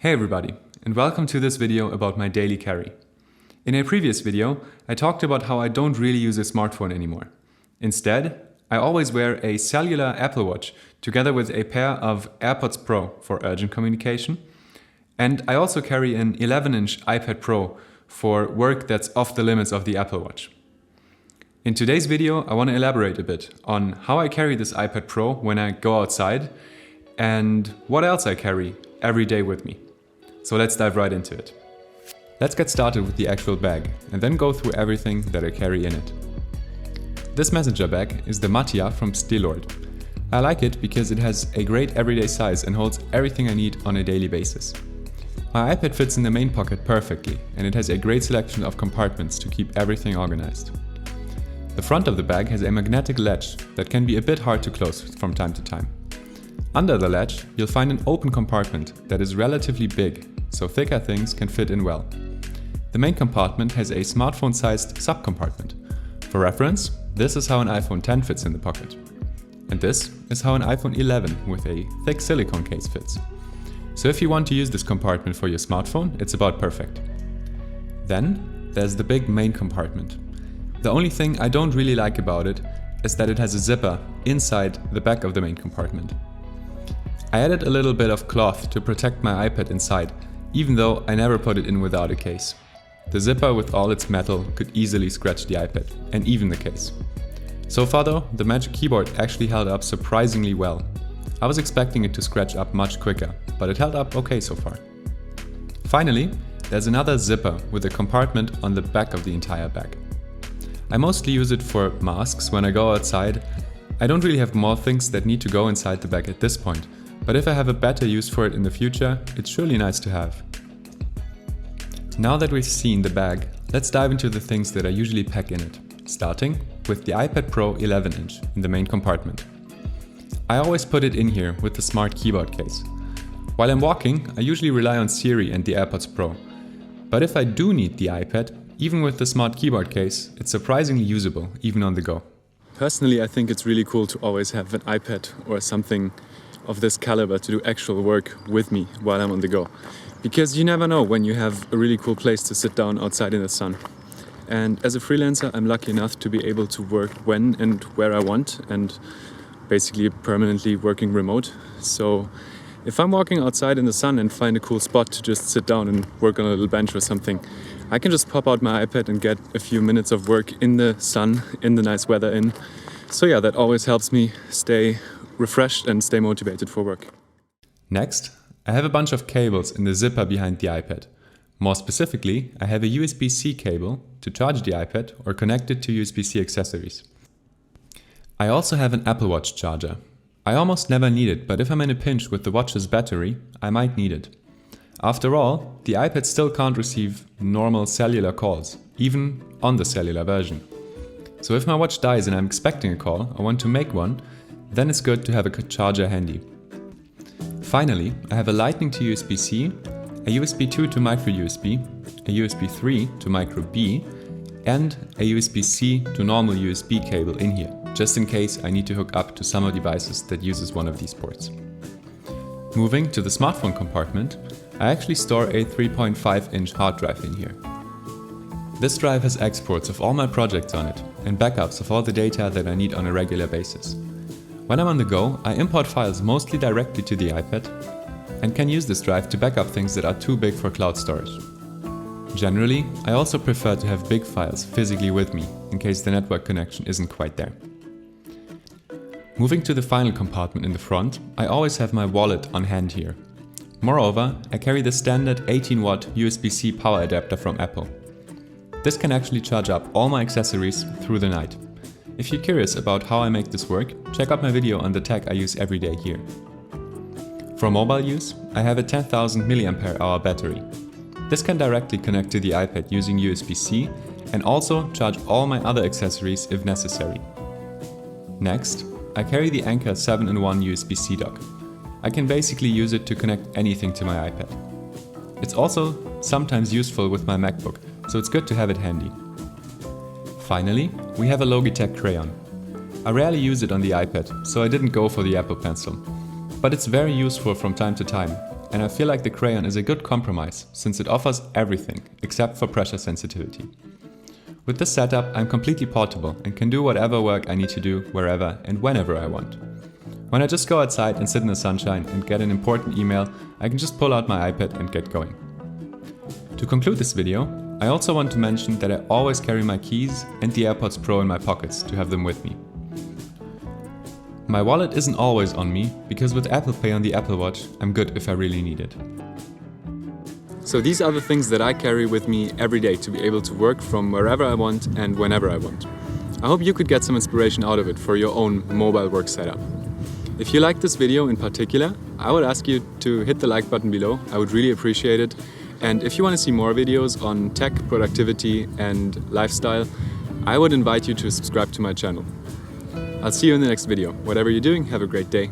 Hey everybody, and welcome to this video about my daily carry. In a previous video, I talked about how I don't really use a smartphone anymore. Instead, I always wear a cellular Apple Watch together with a pair of AirPods Pro for urgent communication, and I also carry an 11-inch iPad Pro for work that's off the limits of the Apple Watch. In today's video, I want to elaborate a bit on how I carry this iPad Pro when I go outside and what else I carry every day with me. So let's dive right into it. Let's get started with the actual bag and then go through everything that I carry in it. This messenger bag is the Mattia from Stilord. I like it because it has a great everyday size and holds everything I need on a daily basis. My iPad fits in the main pocket perfectly and it has a great selection of compartments to keep everything organized. The front of the bag has a magnetic latch that can be a bit hard to close from time to time. Under the latch, you'll find an open compartment that is relatively big, so thicker things can fit in well. The main compartment has a smartphone-sized subcompartment. For reference, this is how an iPhone X fits in the pocket. And this is how an iPhone 11 with a thick silicone case fits. So if you want to use this compartment for your smartphone, it's about perfect. Then there's the big main compartment. The only thing I don't really like about it is that it has a zipper inside the back of the main compartment. I added a little bit of cloth to protect my iPad inside, even though I never put it in without a case. The zipper with all its metal could easily scratch the iPad, and even the case. So far though, the Magic Keyboard actually held up surprisingly well. I was expecting it to scratch up much quicker, but it held up okay so far. Finally, there's another zipper with a compartment on the back of the entire bag. I mostly use it for masks when I go outside. I don't really have more things that need to go inside the bag at this point, but if I have a better use for it in the future, it's surely nice to have. Now that we've seen the bag, let's dive into the things that I usually pack in it, starting with the iPad Pro 11-inch in the main compartment. I always put it in here with the smart keyboard case. While I'm walking, I usually rely on Siri and the AirPods Pro. But if I do need the iPad, even with the smart keyboard case, it's surprisingly usable, even on the go. Personally, I think it's really cool to always have an iPad or something of this caliber to do actual work with me while I'm on the go. Because you never know when you have a really cool place to sit down outside in the sun. And as a freelancer, I'm lucky enough to be able to work when and where I want and basically permanently working remote. So if I'm walking outside in the sun and find a cool spot to just sit down and work on a little bench or something, I can just pop out my iPad and get a few minutes of work in the sun, in the nice weather in. So yeah, that always helps me stay refreshed and stay motivated for work. Next, I have a bunch of cables in the zipper behind the iPad. More specifically, I have a USB-C cable to charge the iPad or connect it to USB-C accessories. I also have an Apple Watch charger. I almost never need it, but if I'm in a pinch with the watch's battery, I might need it. After all, the iPad still can't receive normal cellular calls, even on the cellular version. So if my watch dies and I'm expecting a call or want to make one, then it's good to have a charger handy. Finally, I have a Lightning to USB-C, a USB 2 to micro USB, a USB 3 to micro B, and a USB-C to normal USB cable in here, just in case I need to hook up to some devices that uses one of these ports. Moving to the smartphone compartment, I actually store a 3.5-inch hard drive in here. This drive has exports of all my projects on it and backups of all the data that I need on a regular basis. When I'm on the go, I import files mostly directly to the iPad and can use this drive to back up things that are too big for cloud storage. Generally, I also prefer to have big files physically with me in case the network connection isn't quite there. Moving to the final compartment in the front, I always have my wallet on hand here. Moreover, I carry the standard 18-watt USB-C power adapter from Apple. This can actually charge up all my accessories through the night. If you're curious about how I make this work, check out my video on the tech I use every day here. For mobile use, I have a 10,000 mAh battery. This can directly connect to the iPad using USB-C and also charge all my other accessories if necessary. Next, I carry the Anker 7-in-1 USB-C dock. I can basically use it to connect anything to my iPad. It's also sometimes useful with my MacBook, so it's good to have it handy. Finally, we have a Logitech crayon. I rarely use it on the iPad, so I didn't go for the Apple Pencil. But it's very useful from time to time, and I feel like the Crayon is a good compromise since it offers everything except for pressure sensitivity. With this setup, I'm completely portable and can do whatever work I need to do wherever and whenever I want. When I just go outside and sit in the sunshine and get an important email, I can just pull out my iPad and get going. To conclude this video, I also want to mention that I always carry my keys and the AirPods Pro in my pockets to have them with me. My wallet isn't always on me, because with Apple Pay on the Apple Watch, I'm good if I really need it. So these are the things that I carry with me every day to be able to work from wherever I want and whenever I want. I hope you could get some inspiration out of it for your own mobile work setup. If you liked this video in particular, I would ask you to hit the like button below. I would really appreciate it. And if you want to see more videos on tech, productivity and lifestyle, I would invite you to subscribe to my channel. I'll see you in the next video. Whatever you're doing, have a great day.